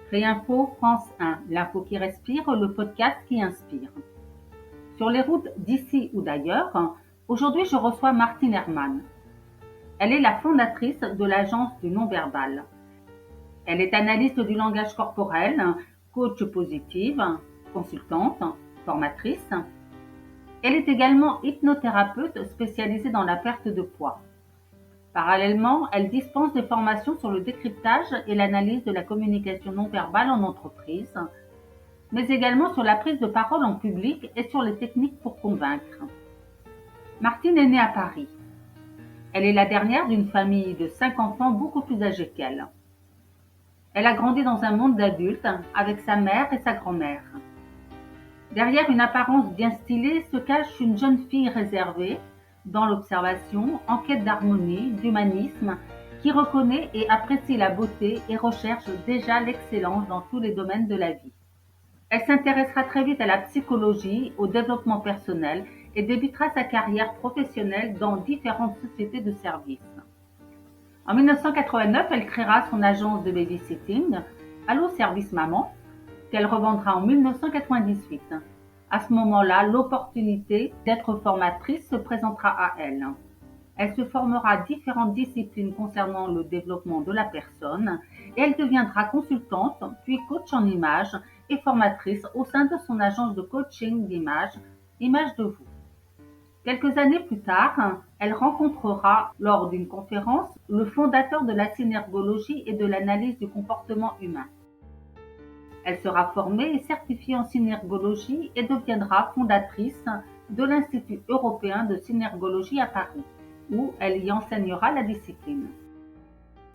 Réinfo France 1, l'info qui respire, le podcast qui inspire. Sur les routes d'ici ou d'ailleurs, aujourd'hui je reçois Martine Herman. Elle est la fondatrice de l'agence du non-verbal. Elle est analyste du langage corporel, coach positive, consultante, formatrice. Elle est également hypnothérapeute spécialisée dans la perte de poids. Parallèlement, elle dispense des formations sur le décryptage et l'analyse de la communication non verbale en entreprise, mais également sur la prise de parole en public et sur les techniques pour convaincre. Martine est née à Paris. Elle est la dernière d'une famille de 5 enfants beaucoup plus âgés qu'elle. Elle a grandi dans un monde d'adultes avec sa mère et sa grand-mère. Derrière une apparence bien stylée se cache une jeune fille réservée, dans l'observation, en quête d'harmonie, d'humanisme, qui reconnaît et apprécie la beauté et recherche déjà l'excellence dans tous les domaines de la vie. Elle s'intéressera très vite à la psychologie, au développement personnel et débutera sa carrière professionnelle dans différentes sociétés de services. En 1989, elle créera son agence de babysitting, Allo Service Maman, qu'elle revendra en 1998. À ce moment-là, l'opportunité d'être formatrice se présentera à elle. Elle se formera à différentes disciplines concernant le développement de la personne et elle deviendra consultante, puis coach en image et formatrice au sein de son agence de coaching d'image, Image de vous. Quelques années plus tard, elle rencontrera, lors d'une conférence, le fondateur de la synergologie et de l'analyse du comportement humain. Elle sera formée et certifiée en synergologie et deviendra fondatrice de l'Institut européen de synergologie à Paris, où elle y enseignera la discipline.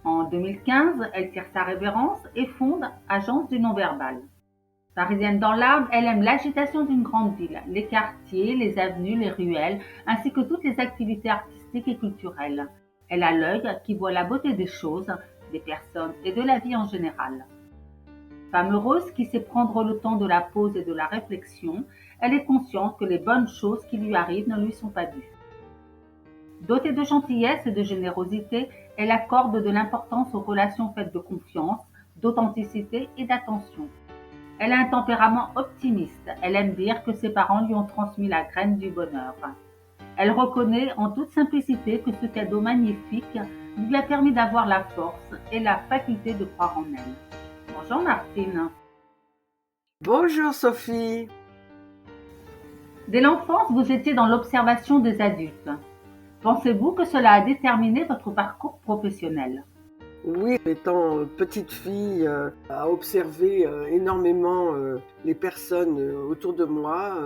En 2015, elle tire sa révérence et fonde Agence du non-verbal. Parisienne dans l'âme, elle aime l'agitation d'une grande ville, les quartiers, les avenues, les ruelles, ainsi que toutes les activités artistiques et culturelles. Elle a l'œil qui voit la beauté des choses, des personnes et de la vie en général. Femme heureuse qui sait prendre le temps de la pause et de la réflexion, elle est consciente que les bonnes choses qui lui arrivent ne lui sont pas dues. Dotée de gentillesse et de générosité, elle accorde de l'importance aux relations faites de confiance, d'authenticité et d'attention. Elle a un tempérament optimiste, elle aime dire que ses parents lui ont transmis la graine du bonheur. Elle reconnaît en toute simplicité que ce cadeau magnifique lui a permis d'avoir la force et la faculté de croire en elle. Bonjour Martine. Bonjour Sophie. Dès l'enfance, vous étiez dans l'observation des adultes. Pensez-vous que cela a déterminé votre parcours professionnel ? Oui, étant petite fille, à observer énormément les personnes autour de moi,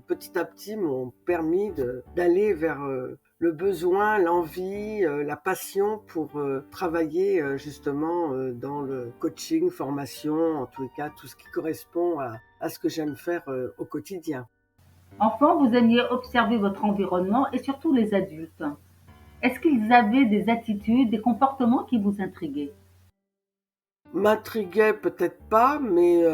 petit à petit m'ont permis d'aller vers le besoin, l'envie, la passion pour travailler justement dans le coaching, formation, en tous les cas, tout ce qui correspond à ce que j'aime faire au quotidien. Enfant, vous aimiez observer votre environnement et surtout les adultes. Est-ce qu'ils avaient des attitudes, des comportements qui vous intriguaient ? M'intriguait peut-être pas, mais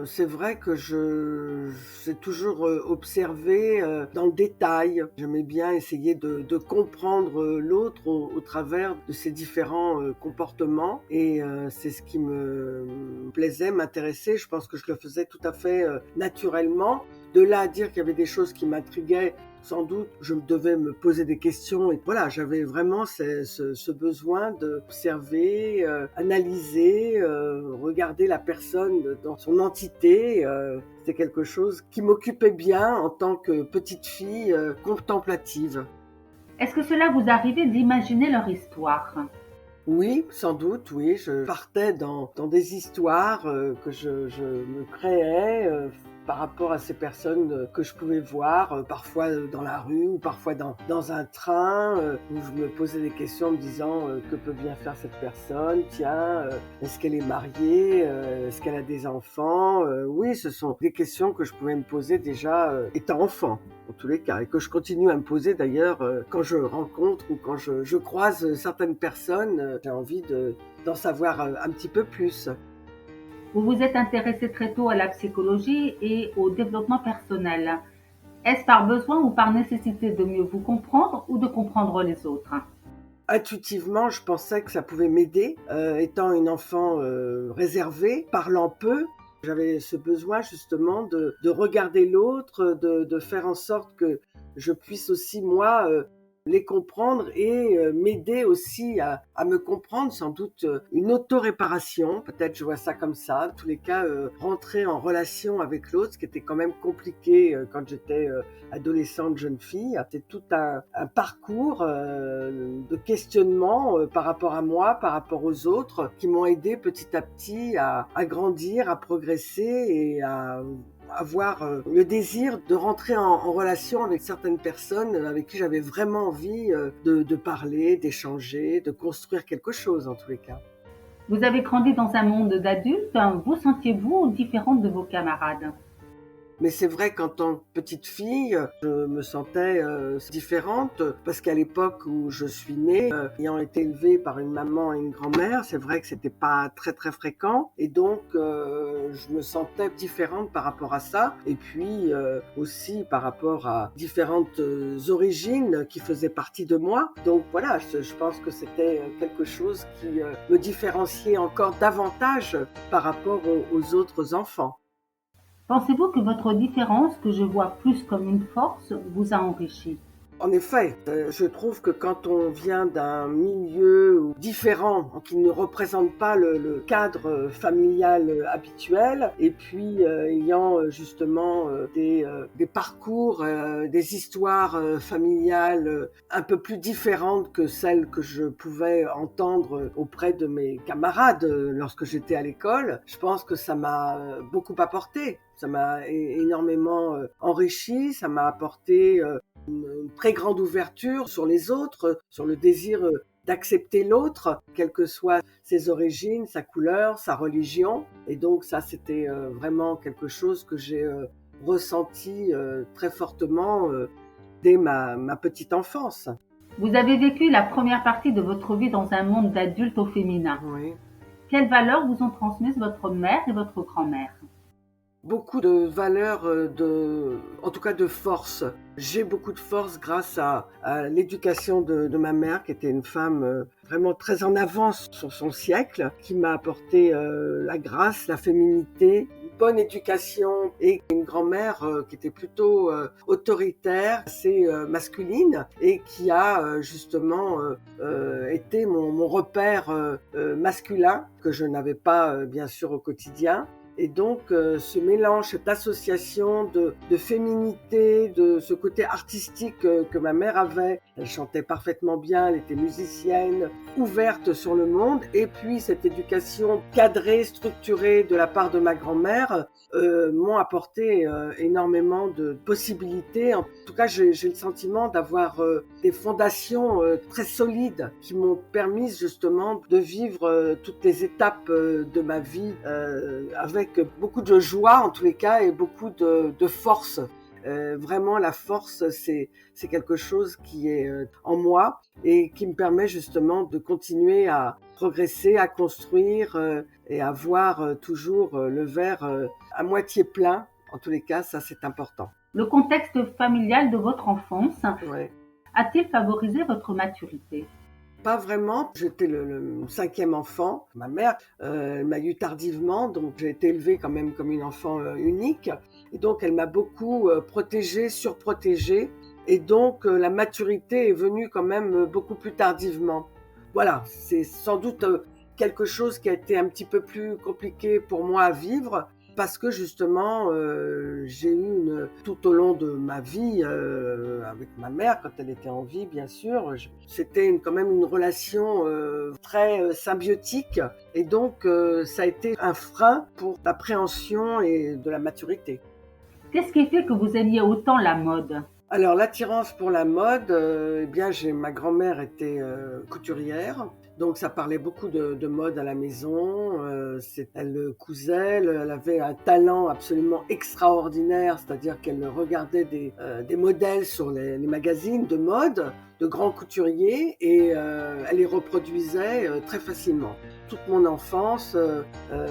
c'est vrai que j'ai toujours observé dans le détail. J'aimais bien essayer de comprendre l'autre au travers de ses différents comportements, et c'est ce qui me plaisait, m'intéressait. Je pense que je le faisais tout à fait naturellement. De là à dire qu'il y avait des choses qui m'intriguaient, sans doute, je devais me poser des questions. Et voilà, j'avais vraiment ce besoin d'observer, analyser, regarder la personne dans son entité. C'était quelque chose qui m'occupait bien en tant que petite fille contemplative. Est-ce que cela vous arrivait d'imaginer leur histoire ? Oui, sans doute, oui. Je partais dans des histoires que je me créais par rapport à ces personnes que je pouvais voir, parfois dans la rue ou parfois dans un train, où je me posais des questions en me disant que peut bien faire cette personne, tiens, est-ce qu'elle est mariée, est-ce qu'elle a des enfants, oui, ce sont des questions que je pouvais me poser déjà étant enfant, en tous les cas, et que je continue à me poser d'ailleurs quand je rencontre ou quand je croise certaines personnes, j'ai envie d'en savoir un petit peu plus. Vous vous êtes intéressé très tôt à la psychologie et au développement personnel. Est-ce par besoin ou par nécessité de mieux vous comprendre ou de comprendre les autres ? Intuitivement, je pensais que ça pouvait m'aider, étant une enfant réservée, parlant peu. J'avais ce besoin justement de regarder l'autre, de faire en sorte que je puisse aussi, moi, les comprendre et m'aider aussi à me comprendre, sans doute une auto-réparation, peut-être je vois ça comme ça, en tous les cas, rentrer en relation avec l'autre, ce qui était quand même compliqué quand j'étais adolescente, jeune fille. C'était tout un parcours de questionnement par rapport à moi, par rapport aux autres, qui m'ont aidé petit à petit à grandir, à progresser et à avoir le désir de rentrer en relation avec certaines personnes avec qui j'avais vraiment envie de parler, d'échanger, de construire quelque chose en tous les cas. Vous avez grandi dans un monde d'adultes, vous sentiez-vous différente de vos camarades? Mais c'est vrai qu'en tant que petite fille, je me sentais différente parce qu'à l'époque où je suis née, ayant été élevée par une maman et une grand-mère, c'est vrai que c'était pas très très fréquent et donc je me sentais différente par rapport à ça et puis aussi par rapport à différentes origines qui faisaient partie de moi. Donc voilà, je pense que c'était quelque chose qui me différenciait encore davantage par rapport aux autres enfants. Pensez-vous que votre différence, que je vois plus comme une force, vous a enrichi? En effet, je trouve que quand on vient d'un milieu différent, qui ne représente pas le cadre familial habituel, et puis ayant justement des parcours, des histoires familiales un peu plus différentes que celles que je pouvais entendre auprès de mes camarades lorsque j'étais à l'école, je pense que ça m'a beaucoup apporté. Ça m'a énormément enrichi, ça m'a apporté une très grande ouverture sur les autres, sur le désir d'accepter l'autre, quelles que soient ses origines, sa couleur, sa religion. Et donc ça, c'était vraiment quelque chose que j'ai ressenti très fortement dès ma petite enfance. Vous avez vécu la première partie de votre vie dans un monde d'adultes au féminin. Oui. Quelles valeurs vous ont transmises votre mère et votre grand-mère? Beaucoup de valeurs, en tout cas de force. J'ai beaucoup de force grâce à l'éducation de ma mère, qui était une femme vraiment très en avance sur son siècle, qui m'a apporté la grâce, la féminité, une bonne éducation et une grand-mère qui était plutôt autoritaire, assez masculine et qui a justement été mon repère masculin que je n'avais pas bien sûr au quotidien. Et donc, ce mélange, cette association de féminité, de ce côté artistique que ma mère avait, elle chantait parfaitement bien, elle était musicienne, ouverte sur le monde, et puis cette éducation cadrée, structurée de la part de ma grand-mère, m'ont apporté énormément de possibilités. En tout cas, j'ai le sentiment d'avoir des fondations très solides qui m'ont permis justement de vivre toutes les étapes de ma vie avec beaucoup de joie en tous les cas et beaucoup de force. Vraiment, la force, c'est quelque chose qui est en moi et qui me permet justement de continuer à progresser, à construire et à voir toujours le verre à moitié plein. En tous les cas, ça, c'est important. Le contexte familial de votre enfance Ouais. a-t-il favorisé votre maturité? Pas vraiment. J'étais le cinquième enfant. Ma mère m'a eu tardivement, donc j'ai été élevée quand même comme une enfant unique. Et donc, elle m'a beaucoup protégée, surprotégée. Et donc, la maturité est venue quand même beaucoup plus tardivement. Voilà, c'est sans doute quelque chose qui a été un petit peu plus compliqué pour moi à vivre parce que justement, j'ai eu tout au long de ma vie avec ma mère, quand elle était en vie, bien sûr, c'était quand même une relation très symbiotique et donc ça a été un frein pour l'appréhension et de la maturité. Qu'est-ce qui fait que vous aimiez autant la mode? Alors l'attirance pour la mode, eh bien ma grand-mère était couturière, donc ça parlait beaucoup de mode à la maison. Elle cousait, elle avait un talent absolument extraordinaire, c'est-à-dire qu'elle regardait des modèles sur les magazines de mode, de grands couturiers, et elle les reproduisait très facilement. Toute mon enfance,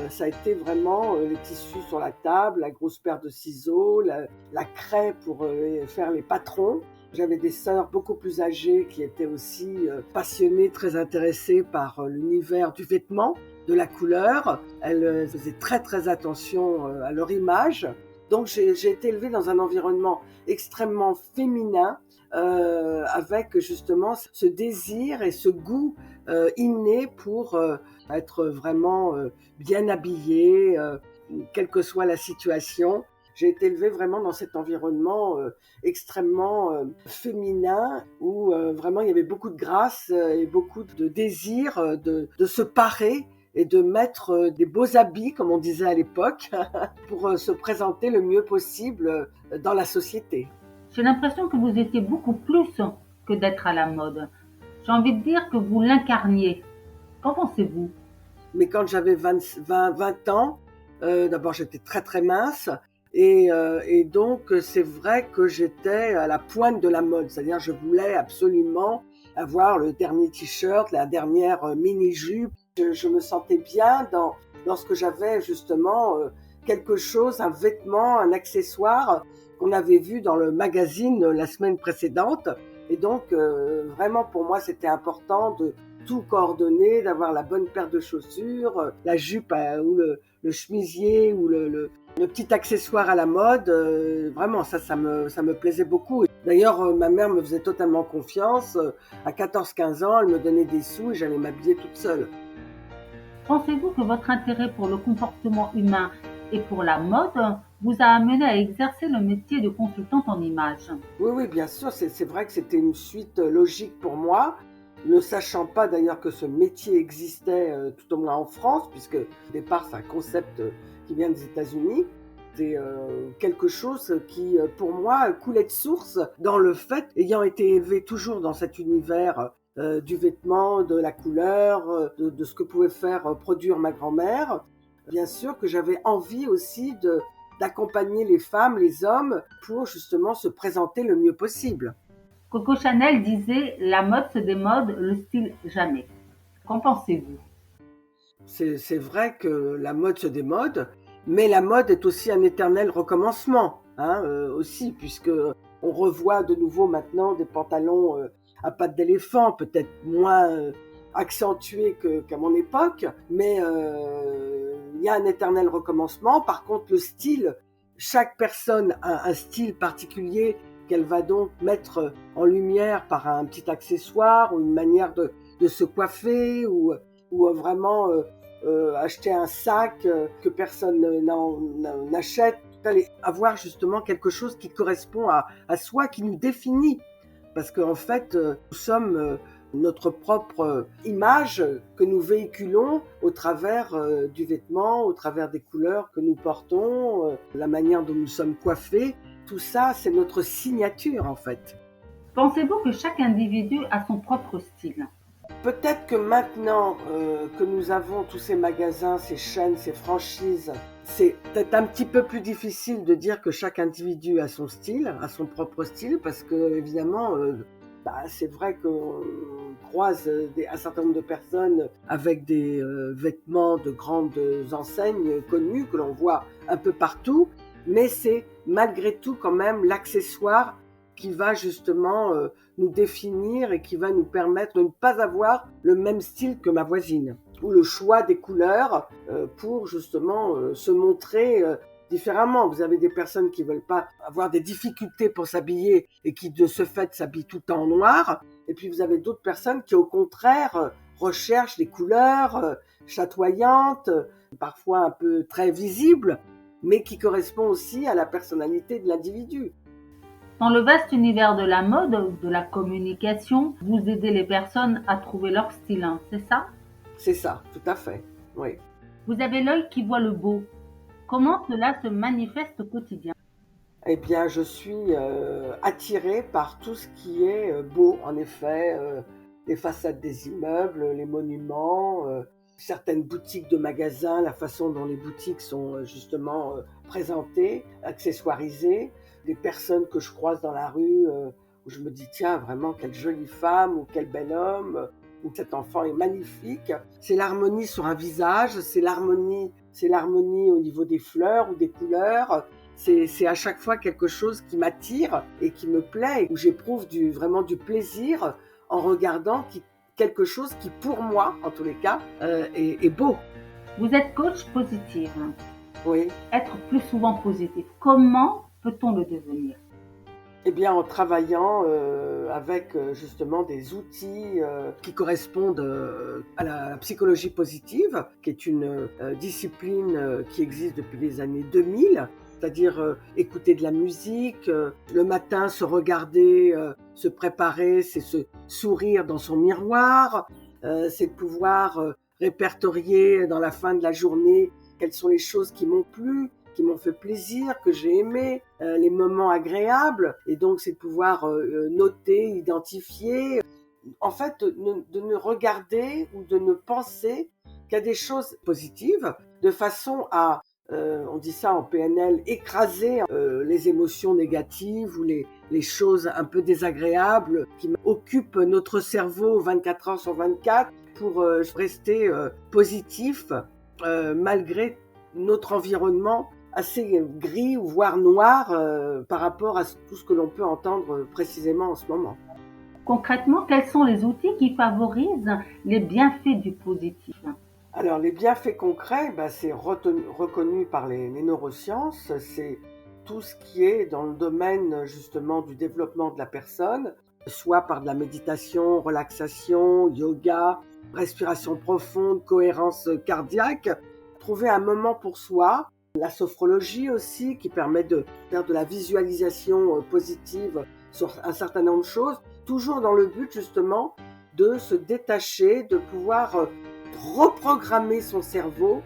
ça a été vraiment les tissus sur la table, la grosse paire de ciseaux, la craie pour faire les patrons. J'avais des sœurs beaucoup plus âgées qui étaient aussi passionnées, très intéressées par l'univers du vêtement, de la couleur. Elles faisaient très très attention à leur image. Donc j'ai été élevée dans un environnement extrêmement féminin, avec justement ce désir et ce goût inné pour être vraiment bien habillée, quelle que soit la situation. J'ai été élevée vraiment dans cet environnement extrêmement féminin où vraiment il y avait beaucoup de grâce et beaucoup de désir de se parer et de mettre des beaux habits, comme on disait à l'époque, pour se présenter le mieux possible dans la société. J'ai l'impression que vous étiez beaucoup plus que d'être à la mode. J'ai envie de dire que vous l'incarniez. Qu'en pensez-vous? Mais quand j'avais 20 ans, d'abord j'étais très très mince et donc c'est vrai que j'étais à la pointe de la mode, c'est-à-dire je voulais absolument avoir le dernier t-shirt, la dernière mini-jupe. Je me sentais bien dans ce que j'avais justement, quelque chose, un vêtement, un accessoire qu'on avait vu dans le magazine la semaine précédente. Et donc vraiment pour moi c'était important de tout coordonner, d'avoir la bonne paire de chaussures, la jupe ou le chemisier ou le petit accessoire à la mode. Vraiment, ça me plaisait beaucoup. D'ailleurs, ma mère me faisait totalement confiance. À 14-15 ans, elle me donnait des sous et j'allais m'habiller toute seule. Pensez-vous que votre intérêt pour le comportement humain et pour la mode vous a amené à exercer le métier de consultante en images? Oui, oui, bien sûr, c'est vrai que c'était une suite logique pour moi, ne sachant pas d'ailleurs que ce métier existait tout au moins en France, puisque au départ c'est un concept qui vient des États-Unis. C'est quelque chose qui, pour moi, coulait de source dans le fait, ayant été élevé toujours dans cet univers du vêtement, de la couleur, de ce que pouvait faire produire ma grand-mère. Bien sûr que j'avais envie aussi d'accompagner les femmes, les hommes, pour justement se présenter le mieux possible. Coco Chanel disait: la mode se démode, le style jamais. Qu'en pensez-vous? C'est vrai que la mode se démode, mais la mode est aussi un éternel recommencement, hein, aussi, puisque on revoit de nouveau maintenant des pantalons à pattes d'éléphant, peut-être moins accentués qu'à mon époque, mais il y a un éternel recommencement. Par contre, le style, chaque personne a un style particulier qu'elle va donc mettre en lumière par un petit accessoire ou une manière de se coiffer ou vraiment acheter un sac que personne n'achète. Avoir justement quelque chose qui correspond à soi, qui nous définit. Parce qu'en fait, nous sommes notre propre image que nous véhiculons au travers du vêtement, au travers des couleurs que nous portons, la manière dont nous sommes coiffés. Tout ça, c'est notre signature en fait. Pensez-vous que chaque individu a son propre style? Peut-être que maintenant que nous avons tous ces magasins, ces chaînes, ces franchises, c'est peut-être un petit peu plus difficile de dire que chaque individu a son style, a son propre style, parce que évidemment, c'est vrai qu'on croise un certain nombre de personnes avec des vêtements de grandes enseignes connues que l'on voit un peu partout, mais c'est malgré tout quand même l'accessoire qui va justement nous définir et qui va nous permettre de ne pas avoir le même style que ma voisine. Ou le choix des couleurs pour justement se montrer différemment. Vous avez des personnes qui veulent pas avoir des difficultés pour s'habiller et qui de ce fait s'habillent tout le temps en noir. Et puis vous avez d'autres personnes qui au contraire recherchent des couleurs chatoyantes, parfois un peu très visibles, mais qui correspondent aussi à la personnalité de l'individu. Dans le vaste univers de la mode, de la communication, vous aidez les personnes à trouver leur style, hein, c'est ça? C'est ça, tout à fait, oui. Vous avez l'œil qui voit le beau. Comment cela se manifeste au quotidien? Eh bien, je suis attirée par tout ce qui est beau, en effet, les façades des immeubles, les monuments, certaines boutiques de magasins, la façon dont les boutiques sont justement présentées, accessoirisées, des personnes que je croise dans la rue où je me dis tiens vraiment quelle jolie femme ou quel bel homme ou cet enfant est magnifique. C'est l'harmonie sur un visage, c'est l'harmonie au niveau des fleurs ou des couleurs. C'est à chaque fois quelque chose qui m'attire et qui me plaît, où j'éprouve vraiment du plaisir en regardant quelque chose qui, pour moi, en tous les cas, est beau. Vous êtes coach positive. Oui. Être plus souvent positif, comment peut-on le devenir? Eh bien, en travaillant avec justement des outils qui correspondent à la psychologie positive, qui est une discipline qui existe depuis les années 2000, c'est-à-dire écouter de la musique, le matin se regarder, se préparer, c'est se sourire dans son miroir, c'est de pouvoir répertorier dans la fin de la journée quelles sont les choses qui m'ont plu, qui m'ont fait plaisir, que j'ai aimé, les moments agréables, et donc c'est de pouvoir noter, identifier, en fait de ne regarder ou de ne penser qu'à des choses positives, de façon à, on dit ça en PNL, écraser les émotions négatives ou les choses un peu désagréables qui occupent notre cerveau 24 heures sur 24 pour rester positif malgré notre environnement assez gris ou voire noir par rapport à tout ce que l'on peut entendre précisément en ce moment. Concrètement, quels sont les outils qui favorisent les bienfaits du positif? Alors, les bienfaits concrets, c'est reconnu par les neurosciences, c'est tout ce qui est dans le domaine justement du développement de la personne, soit par de la méditation, relaxation, yoga, respiration profonde, cohérence cardiaque, trouver un moment pour soi. La sophrologie aussi, qui permet de faire de la visualisation positive sur un certain nombre de choses, toujours dans le but justement de se détacher, de pouvoir reprogrammer son cerveau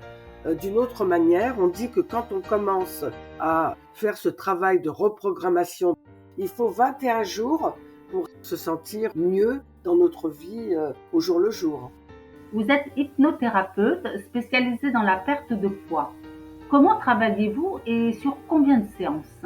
d'une autre manière. On dit que quand on commence à faire ce travail de reprogrammation, il faut 21 jours pour se sentir mieux dans notre vie au jour le jour. Vous êtes hypnothérapeute spécialisée dans la perte de poids. Comment travaillez-vous et sur combien de séances?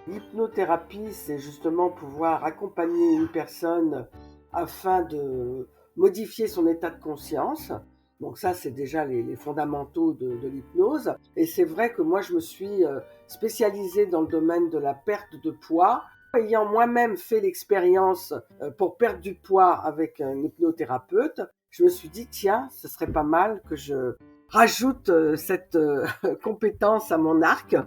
L'hypnothérapie, c'est justement pouvoir accompagner une personne afin de modifier son état de conscience. Donc ça, c'est déjà les fondamentaux de l'hypnose. Et c'est vrai que moi, je me suis spécialisée dans le domaine de la perte de poids. Ayant moi-même fait l'expérience pour perdre du poids avec un hypnothérapeute, je me suis dit, tiens, ce serait pas mal que je rajoute cette compétence à mon arc.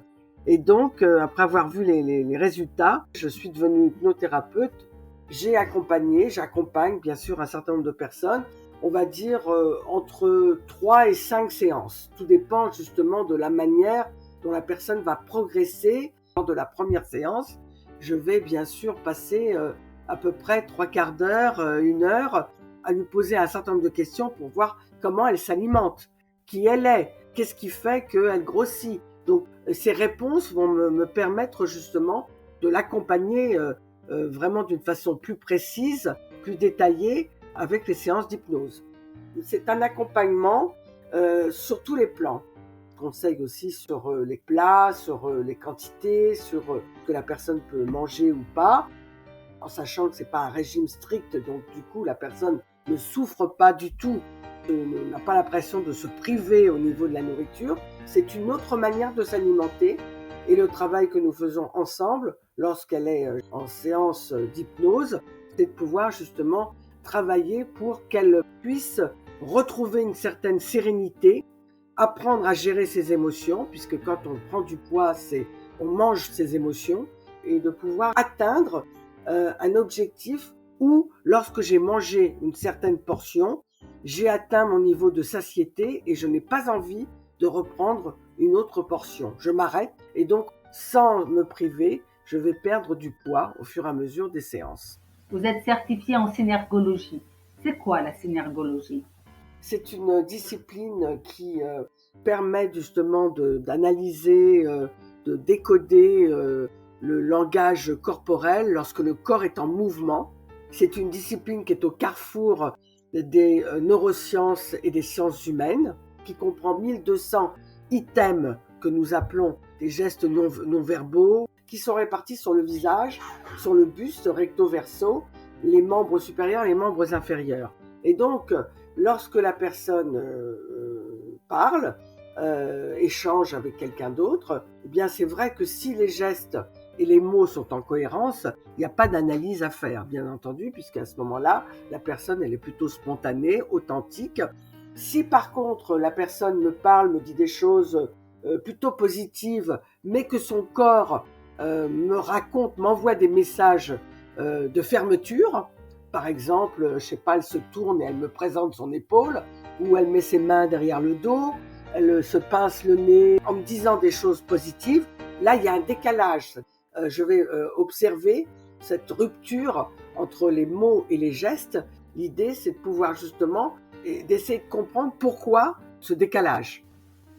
Et donc, après avoir vu les résultats, je suis devenue hypnothérapeute. J'accompagne bien sûr un certain nombre de personnes, on va dire entre 3 et 5 séances. Tout dépend justement de la manière dont la personne va progresser. Lors de la première séance, je vais bien sûr passer à peu près 3/4 d'heure, 1 heure, à lui poser un certain nombre de questions pour voir comment elle s'alimente, qui elle est, qu'est-ce qui fait qu'elle grossit. Donc, ces réponses vont me permettre justement de l'accompagner vraiment d'une façon plus précise, plus détaillée avec les séances d'hypnose. C'est un accompagnement sur tous les plans. Conseil aussi sur les plats, sur les quantités, sur ce que la personne peut manger ou pas, en sachant que c'est pas un régime strict, donc du coup la personne ne souffre pas du tout, n'a pas l'impression de se priver au niveau de la nourriture. C'est une autre manière de s'alimenter, et le travail que nous faisons ensemble lorsqu'elle est en séance d'hypnose, c'est de pouvoir justement travailler pour qu'elle puisse retrouver une certaine sérénité, apprendre à gérer ses émotions, puisque quand on prend du poids, on mange ses émotions, et de pouvoir atteindre un objectif où, lorsque j'ai mangé une certaine portion, j'ai atteint mon niveau de satiété et je n'ai pas envie de reprendre une autre portion. Je m'arrête et donc, sans me priver, je vais perdre du poids au fur et à mesure des séances. Vous êtes certifié en synergologie. C'est quoi la synergologie? C'est une discipline qui permet justement d'analyser, de décoder le langage corporel lorsque le corps est en mouvement. C'est une discipline qui est au carrefour des neurosciences et des sciences humaines, qui comprend 1200 items que nous appelons des gestes non-verbaux, qui sont répartis sur le visage, sur le buste recto-verso, les membres supérieurs et les membres inférieurs. Et donc, lorsque la personne parle, échange avec quelqu'un d'autre, eh bien c'est vrai que si les gestes et les mots sont en cohérence, il n'y a pas d'analyse à faire, bien entendu, puisqu'à ce moment-là, la personne, elle est plutôt spontanée, authentique. Si par contre, la personne me parle, me dit des choses plutôt positives, mais que son corps me raconte, m'envoie des messages de fermeture, par exemple, je sais pas, elle se tourne et elle me présente son épaule, ou elle met ses mains derrière le dos, elle se pince le nez en me disant des choses positives, là, il y a un décalage. Je vais observer cette rupture entre les mots et les gestes. L'idée, c'est de pouvoir justement d'essayer de comprendre pourquoi ce décalage.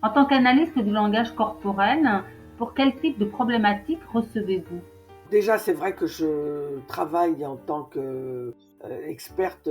En tant qu'analyste du langage corporel, pour quel type de problématique recevez-vous? Déjà, c'est vrai que je travaille en tant qu'experte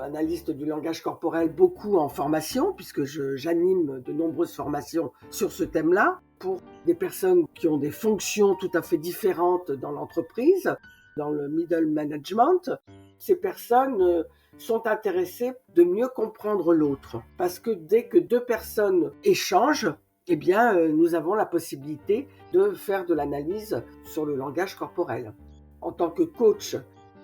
analyste du langage corporel beaucoup en formation, puisque j'anime de nombreuses formations sur ce thème-là, pour des personnes qui ont des fonctions tout à fait différentes dans l'entreprise, dans le middle management. Ces personnes sont intéressées de mieux comprendre l'autre, parce que dès que deux personnes échangent, eh bien, nous avons la possibilité de faire de l'analyse sur le langage corporel. En tant que coach,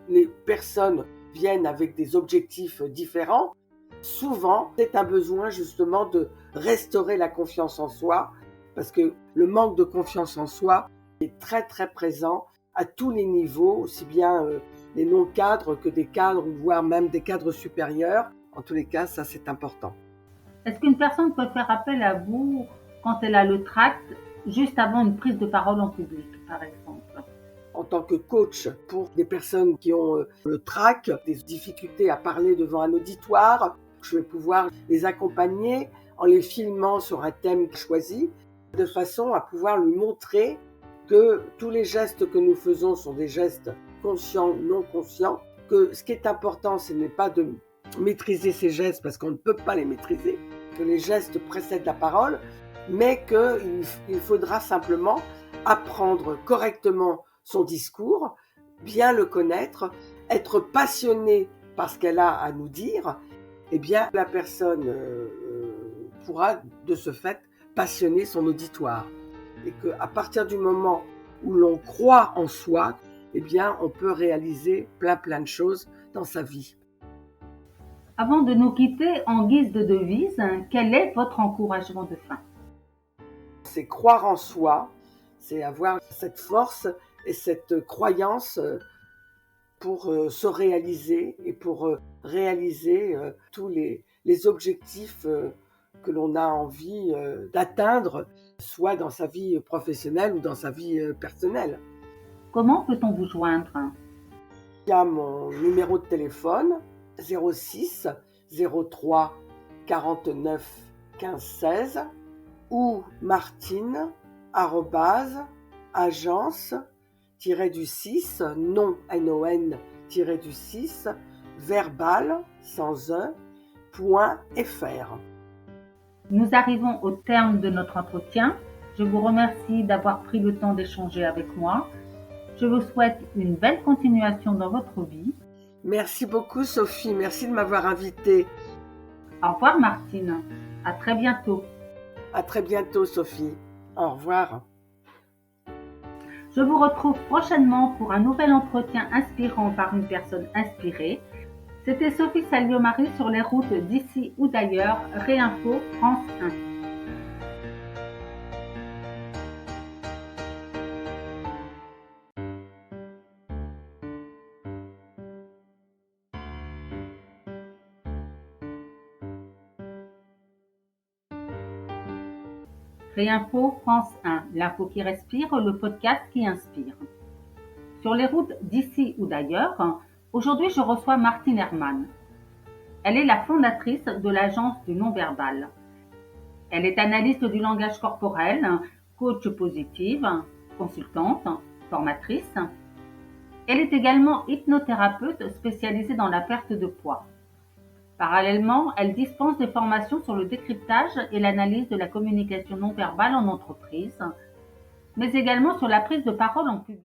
les personnes viennent avec des objectifs différents. Souvent, c'est un besoin justement de restaurer la confiance en soi, parce que le manque de confiance en soi est très très présent à tous les niveaux, aussi bien les non-cadres que des cadres, voire même des cadres supérieurs. En tous les cas, ça c'est important. Est-ce qu'une personne peut faire appel à vous quand elle a le tract juste avant une prise de parole en public, par exemple? En tant que coach pour des personnes qui ont le trac, des difficultés à parler devant un auditoire, je vais pouvoir les accompagner en les filmant sur un thème choisi, de façon à pouvoir lui montrer que tous les gestes que nous faisons sont des gestes conscients ou non conscients, que ce qui est important, ce n'est pas de maîtriser ces gestes parce qu'on ne peut pas les maîtriser, que les gestes précèdent la parole, mais qu'il faudra simplement apprendre correctement son discours, bien le connaître, être passionné par ce qu'elle a à nous dire, eh bien la personne pourra de ce fait passionner son auditoire. Et qu'à partir du moment où l'on croit en soi, eh bien on peut réaliser plein de choses dans sa vie. Avant de nous quitter, en guise de devise, quel est votre encouragement de fin? C'est croire en soi, c'est avoir cette force et cette croyance pour se réaliser et pour réaliser tous les objectifs que l'on a envie d'atteindre, soit dans sa vie professionnelle ou dans sa vie personnelle. Comment peut-on vous joindre? Il y a mon numéro de téléphone 06 03 49 15 16 ou martine agence-du-6 non-du-6 verbal sans .fr. Nous arrivons au terme de notre entretien. Je vous remercie d'avoir pris le temps d'échanger avec moi. Je vous souhaite une belle continuation dans votre vie. Merci beaucoup Sophie, merci de m'avoir invitée. Au revoir Martine, à très bientôt. À très bientôt Sophie, au revoir. Je vous retrouve prochainement pour un nouvel entretien inspirant par une personne inspirée. C'était Sophie Salio-Marie sur les routes d'ici ou d'ailleurs, Réinfo France 1. Réinfo France 1, l'info qui respire, le podcast qui inspire. Sur les routes d'ici ou d'ailleurs, aujourd'hui je reçois Martine Herman. Elle est la fondatrice de l'agence du non-verbal. Elle est analyste du langage corporel, coach positive, consultante, formatrice. Elle est également hypnothérapeute spécialisée dans la perte de poids. Parallèlement, elle dispense des formations sur le décryptage et l'analyse de la communication non verbale en entreprise, mais également sur la prise de parole en public.